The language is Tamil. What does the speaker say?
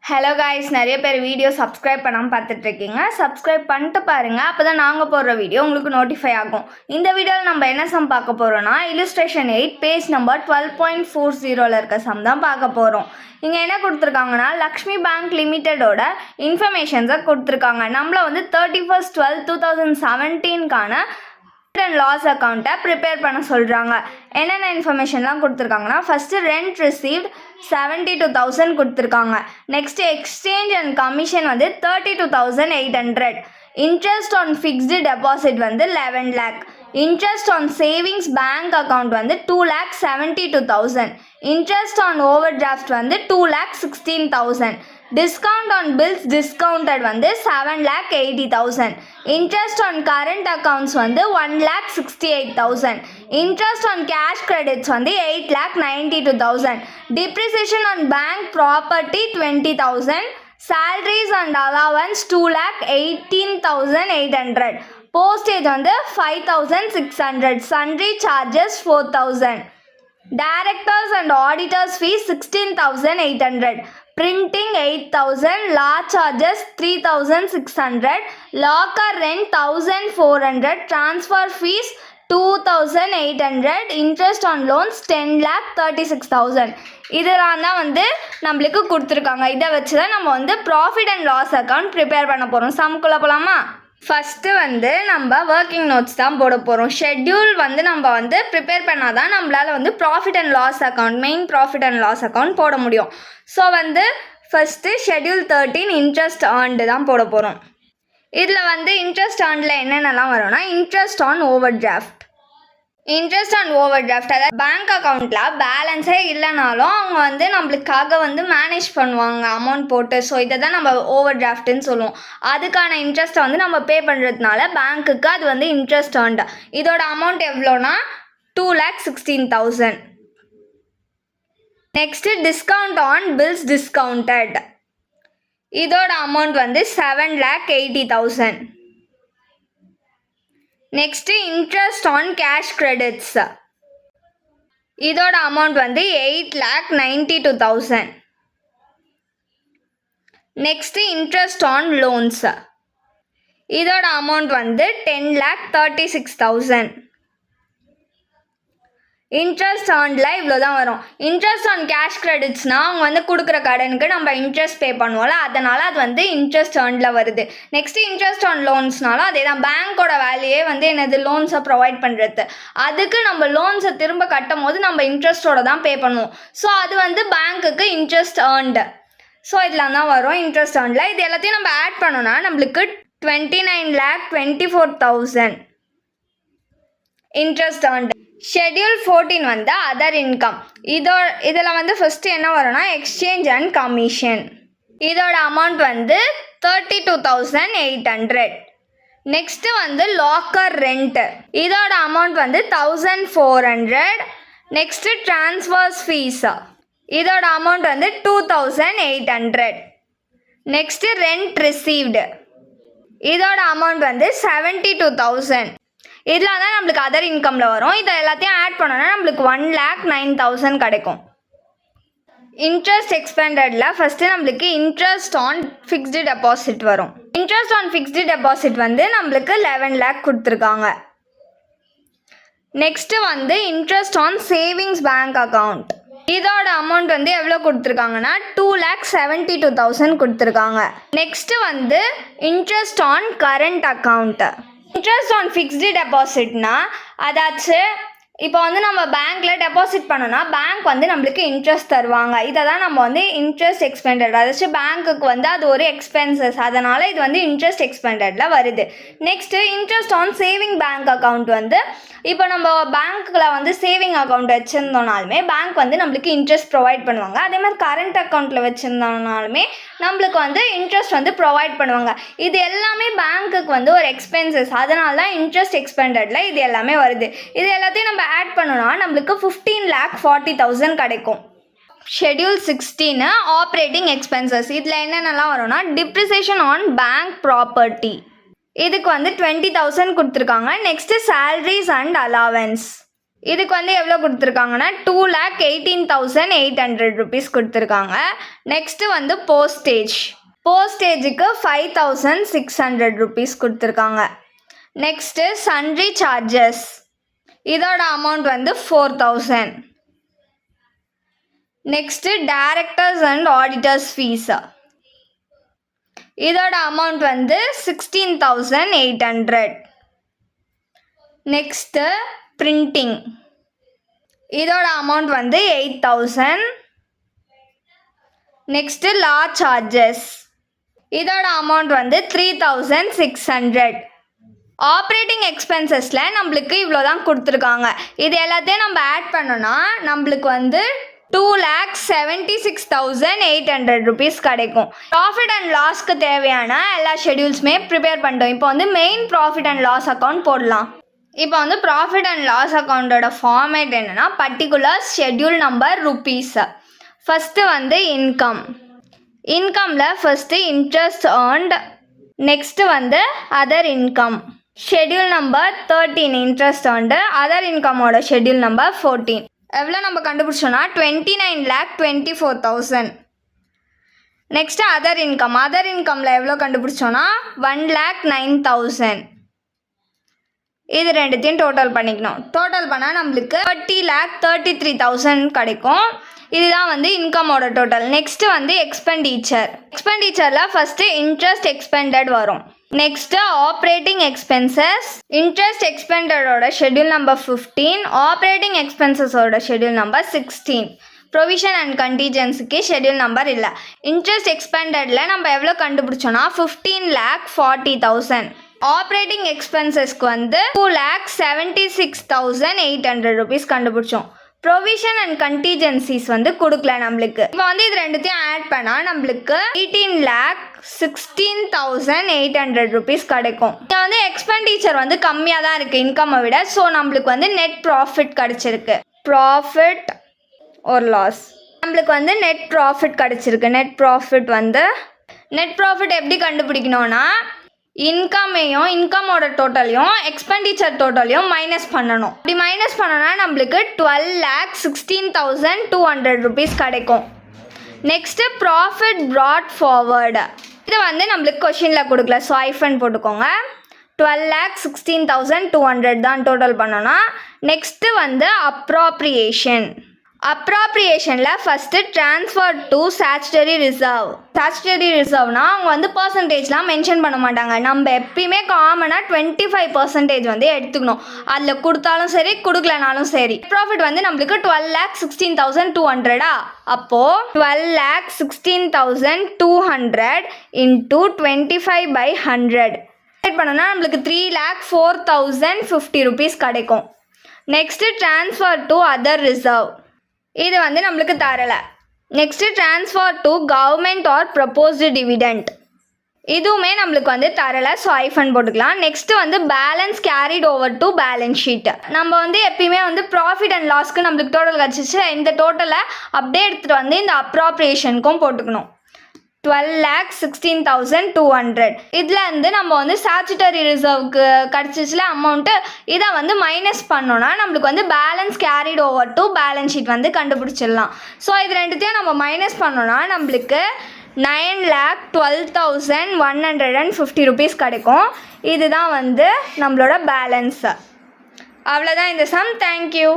ஹலோ காய்ஸ், நிறைய பேர் வீடியோ சப்ஸ்கிரைப் பண்ணாமல் பார்த்துட்ருக்கீங்க. சப்ஸ்கிரைப் பண்ணிட்டு பாருங்கள், அப்போ தான் நாங்கள் போடுற வீடியோ உங்களுக்கு நோட்டிஃபை ஆகும். இந்த வீடியோவில் நம்ம என்ன சம் பார்க்க போகிறோன்னா, இல்லுஸ்ட்ரேஷன் 8 பேஜ் நம்பர் 12.40 இருக்க சம் தான் பார்க்க போகிறோம். இங்கே என்ன கொடுத்துருக்காங்கன்னா, லக்ஷ்மி பேங்க் லிமிட்டடோட இன்ஃபர்மேஷன்ஸை கொடுத்துருக்காங்க. நம்மளை 31/12/2017 அண்ட் லாஸ் அக்கௌண்ட்டை ப்ரிப்பேர் பண்ண சொல்கிறாங்க. என்னென்ன இன்ஃபர்மேஷன்லாம் கொடுத்துருக்காங்கன்னா, ஃபஸ்ட்டு ரெண்ட் ரிசீவ்ட் 72,000 கொடுத்துருக்காங்க. Next exchange and commission 32,800. Interest on fixed deposit 11 lakh. Interest on savings bank account 2,72,000. Interest on overdraft 2,16,000. Discount on bills discounted 7,80,000. Interest on current accounts 1,68,000. Interest on cash credits 8,92,000. Depreciation on bank property 20,000. salaries and allowance 2,18,800. postage 5,600. sundry charges 4,000. directors and auditors fees 16,800. printing 8,000. law charges 3,600. locker rent 1,400. transfer fees 2,800. interest on loans 10,36,000. இதெல்லாம் தான் நம்மளுக்கு கொடுத்துருக்காங்க. இதை வச்சு தான் நம்ம profit and loss account prepare பண்ண போகிறோம். சம்குள்ளே போகலாமா? ஃபஸ்ட்டு நம்ம ஒர்க்கிங் நோட்ஸ் தான் போட போகிறோம். ஷெட்யூல் நம்ம ப்ரிப்பேர் பண்ணால் தான் நம்மளால் profit and loss account, main profit and loss account போட முடியும். So first schedule 13 interest earned தான் போட போகிறோம். இதில் இன்ட்ரெஸ்ட் ஏர்னில் என்னென்னலாம் வரும்னா, interest on overdraft. Interest on overdraft, அதாவது பேங்க் அக்கௌண்ட்டில் பேலன்ஸே இல்லைனாலும் அவங்க நம்மளுக்காக மேனேஜ் பண்ணுவாங்க அமௌண்ட் போட்டு. ஸோ இதை தான் நம்ம ஓவர் டிராஃப்ட்டுன்னு சொல்லுவோம். அதுக்கான இன்ட்ரெஸ்ட்டை நம்ம பே பண்ணுறதுனால பேங்க்குக்கு அது இன்ட்ரெஸ்ட் ஏர்ன்டு. இதோட அமௌண்ட் எவ்வளோனா 2,16,000. Next discount on bills discounted. இதோட amount 7,80,000. Next interest on cash credits. இதோட amount 8,92,000. Next interest on loans. இதோட அமௌண்ட் 10,36,000. இன்ட்ரெஸ்ட் ஆன்ல இவ்வளோ தான் வரும். இன்ட்ரெஸ்ட் ஆன் கேஷ் கிரெடிட்ஸ்னால் அவங்க கொடுக்குற கடனுக்கு நம்ம இன்ட்ரெஸ்ட் பே பண்ணுவோம்ல, அதனால் அது இன்ட்ரெஸ்ட் ஆன்ல வருது. நெக்ஸ்ட்டு இன்ட்ரெஸ்ட் ஆன் லோன்ஸ்னாலும் அதே தான். பேங்க்கோட வேலையே என்னது, லோன்ஸை ப்ரொவைட் பண்ணுறது. அதுக்கு நம்ம லோன்ஸை திரும்ப கட்டும் போது நம்ம இன்ட்ரெஸ்ட்டோட தான் பே பண்ணுவோம். ஸோ அது பேங்க்குக்கு இன்ட்ரெஸ்ட் ஏர்ன்டு. ஸோ இதெல்லாம் தான் வரும் இன்ட்ரெஸ்ட் ஏர்னில். இது எல்லாத்தையும் நம்ம ஆட் பண்ணோன்னா நம்மளுக்கு 29,24,000 interest earned. Schedule 14 other income. இதில் ஃபஸ்ட்டு என்ன வரும்னா, எக்ஸ்சேஞ்ச் அண்ட் கமிஷன். இதோட அமௌண்ட் 32,800. Next locker rent. இதோட அமௌண்ட் 1,400. Next transfers fees. இதோட அமௌண்ட் 2,800. Next rent received. இதோட அமௌண்ட் 72,000. இதெல்லாம் தான் நம்மளுக்கு அதர் இன்கமில் வரும். இதை எல்லாத்தையும் ஆட் பண்ணோன்னா நம்மளுக்கு 1,09,000 கிடைக்கும். இன்ட்ரெஸ்ட் எக்ஸ்பெண்டடில் ஃபஸ்ட்டு நம்மளுக்கு இன்ட்ரெஸ்ட் ஆன் ஃபிக்ஸ்டு டெபாசிட் வரும். இன்ட்ரெஸ்ட் ஆன் ஃபிக்ஸ்டு டெபாசிட் நம்மளுக்கு 11 lakh கொடுத்துருக்காங்க. Next interest on savings bank account. இதோட அமௌண்ட் எவ்வளோ கொடுத்துருக்காங்கன்னா 2,72,000 கொடுத்துருக்காங்க. Next interest on current account. Interest on fixed டெபாசிட்னா, அதாச்சும் இப்போ நம்ம பேங்க்கில் டெபாசிட் பண்ணோன்னா பேங்க் நம்மளுக்கு இன்ட்ரெஸ்ட் தருவாங்க. இதை தான் நம்ம இன்ட்ரெஸ்ட் எக்ஸ்பெண்டட், அதாச்சும் பேங்க்குக்கு அது ஒரு எக்ஸ்பென்சஸ், அதனால் இது இன்ட்ரெஸ்ட் எக்ஸ்பெண்டடில் வருது. Next interest on saving bank account. இப்போ நம்ம பேங்க்கில் சேவிங் அக்கௌண்ட் வச்சுருந்தோனாலுமே பேங்க் நம்மளுக்கு இன்ட்ரெஸ்ட் ப்ரொவைட் பண்ணுவாங்க. அதே மாதிரி கரண்ட் அக்கௌண்ட்டில் வச்சுருந்தோனாலுமே நம்மளுக்கு இன்ட்ரெஸ்ட் ப்ரொவைட் பண்ணுவாங்க. இது எல்லாமே பேங்க்குக்கு ஒரு எக்ஸ்பென்சஸ், அதனால தான் இன்ட்ரெஸ்ட் எக்ஸ்பெண்டடில் இது எல்லாமே வருது. இது எல்லாத்தையும் நம்ம ஆட் பண்ணோன்னா நம்மளுக்கு 15,40,000 கிடைக்கும். Schedule 16 operating expenses. இதில் என்னென்னலாம் வரும்னா, டிப்ரிசியேஷன் ஆன் பேங்க் ப்ராப்பர்ட்டி. இதுக்கு 20,000 கொடுத்துருக்காங்க. Next salaries and allowance. இதுக்கு வந்து எவ்வளோ கொடுத்துருக்காங்கன்னா 2,18,800 rupees கொடுத்துருக்காங்க. நெக்ஸ்ட்டு வந்து போஸ்டேஜுக்கு 5,600 rupees கொடுத்துருக்காங்க. நெக்ஸ்ட்டு சன்ட்ரி சார்ஜஸ், இதோட அமௌண்ட் வந்து 4,000. Next directors and auditors fees, இதோட அமௌண்ட் வந்து 16,800. நெக்ஸ்ட்டு பிரிண்டிங், இதோட அமௌண்ட் வந்து 8,000. நெக்ஸ்ட்டு லா சார்ஜஸ், இதோட அமௌண்ட் வந்து 3,600. ஆப்ரேட்டிங் எக்ஸ்பென்சஸில் நம்மளுக்கு இவ்வளோ தான் கொடுத்துருக்காங்க. இது எல்லாத்தையும் நம்ம ஆட் பண்ணோன்னா நம்மளுக்கு வந்து 2,76,800 rupees கிடைக்கும். ப்ராஃபிட் அண்ட் லாஸ்க்கு தேவையான எல்லா ஷெடியூல்ஸுமே ப்ரிப்பேர் பண்ணிட்டோம். இப்போ வந்து main profit and loss account போடலாம். இப்போ வந்து ப்ராஃபிட் அண்ட் லாஸ் அக்கௌண்ட்டோட ஃபார்மேட் என்னென்னா particular schedule number rupees. First வந்து இன்கமில் ஃபஸ்ட்டு இன்ட்ரெஸ்ட் ஏர்ன்ட், நெக்ஸ்ட்டு வந்து other income. Schedule number 13 interest earned, other இன்கமோட ஷெட்யூல் நம்பர் 14. எவ்வளோ நம்ம கண்டுபிடிச்சோன்னா 29,24,000. நெக்ஸ்ட்டு அதர் இன்கமில் எவ்வளோ கண்டுபிடிச்சோன்னா 1,09,000. இது ரெண்டுத்தையும் டோட்டல் பண்ணிக்கணும். டோட்டல் பண்ணால் நம்மளுக்கு 30,33,000 கிடைக்கும். இதுதான் வந்து இன்கமோட டோட்டல். நெக்ஸ்ட்டு வந்து எக்ஸ்பெண்டிச்சரில் ஃபஸ்ட்டு இன்ட்ரெஸ்ட் எக்ஸ்பெண்டட் வரும். நெக்ஸ்ட்டு ஆப்ரேட்டிங் எக்ஸ்பென்சஸ், இன்ட்ரெஸ்ட் எக்ஸ்பெண்டடோட ஷெட்யூல் நம்பர் 15, ஆப்ரேட்டிங் எக்ஸ்பென்சஸோட ஷெட்யூல் நம்பர் 16. ப்ரொவிஷன் அண்ட் கண்டிஜென்சிக்கு ஷெட்யூல் நம்பர் இல்லை. இன்ட்ரெஸ்ட் எக்ஸ்பெண்டடில் நம்ம எவ்வளோ கண்டுபிடிச்சோன்னா 15,40,000. ஆப்ரேட்டிங் எக்ஸ்பென்சஸ்க்கு வந்து 2,76,800 rupees கண்டுபிடிச்சோம். ப்ரொவிஷன் அண்ட் கண்டிஜென்சிஸ் வந்து கொடுக்கல நம்மளுக்கு. இப்போ வந்து இது ரெண்டுத்தையும் ஆட் பண்ணால் நம்மளுக்கு 18,16,800 rupees கிடைக்கும். இங்கே வந்து எக்ஸ்பெண்டிச்சர் வந்து கம்மியாக தான் இருக்குது இன்கம்மை விட. ஸோ நம்மளுக்கு வந்து நெட் ப்ராஃபிட் கிடச்சிருக்கு. ப்ராஃபிட் ஒரு லாஸ், நம்மளுக்கு வந்து நெட் ப்ராஃபிட் கிடச்சிருக்கு. நெட் ப்ராஃபிட் எப்படி கண்டுபிடிக்கணும்னா இன்கமோட டோட்டலையும் எக்ஸ்பெண்டிச்சர் டோட்டலையும் மைனஸ் பண்ணணும். இப்படி மைனஸ் பண்ணோன்னா நம்மளுக்கு 12,16,200 rupees கிடைக்கும். நெக்ஸ்ட்டு ப்ராஃபிட் ப்ராட் ஃபார்வர்டு, இதை வந்து நம்மளுக்கு கொஷினில் கொடுக்கல. ஸோ ஐஃபன் போட்டுக்கோங்க. 12,16,200 தான் டோட்டல் பண்ணோன்னா. நெக்ஸ்ட்டு வந்து அப்ராப்ரியேஷனில் ஃபஸ்ட்டு ட்ரான்ஸ்ஃபர் டு ஸ்டாச்சுட்டரி ரிசர்வ்னா அவங்க வந்து பர்சன்டேஜ்லாம் மென்ஷன் பண்ண மாட்டாங்க. நம்ம எப்பயுமே காமனாக 25% வந்து எடுத்துக்கணும். அதில் கொடுத்தாலும் சரி கொடுக்கலனாலும் சரி. ப்ராஃபிட் வந்து நம்மளுக்கு 12,16,200. அப்போது 12,16,200 இன்ட்டு 25/100 பண்ணோன்னா நம்மளுக்கு 3,04,050 rupees கிடைக்கும். Next transfer to other reserve, இது வந்து நம்மளுக்கு தரலை. Next transfer to government or proposed dividend, இதுவுமே நம்மளுக்கு வந்து தரலை. ஸோ ஐஃபன் போட்டுக்கலாம். நெக்ஸ்ட்டு வந்து balance carried over to balance sheet. நம்ம வந்து எப்பயுமே வந்து ப்ராஃபிட் அண்ட் லாஸ்க்கு நம்மளுக்கு டோட்டல் கிடச்சிச்சு. இந்த டோட்டலை அப்படியே எடுத்துகிட்டு வந்து இந்த அப்ராப்ரியேஷனுக்கும் போட்டுக்கணும். 12,16,200. இதில் வந்து நம்ம வந்து ஸ்டாச்சுட்டரி ரிசர்வுக்கு கிடச்சிச்சில அமௌண்ட்டு, இதை வந்து மைனஸ் பண்ணோன்னா நம்மளுக்கு வந்து balance carried over to balance sheet வந்து கண்டுபிடிச்சிடலாம். ஸோ இது ரெண்டுத்தையும் நம்ம மைனஸ் பண்ணோன்னா நம்மளுக்கு 9,12,150 rupees கிடைக்கும். இதுதான் வந்து நம்மளோட பேலன்ஸு. அவ்வளோதான் இந்த சம். தேங்க்யூ.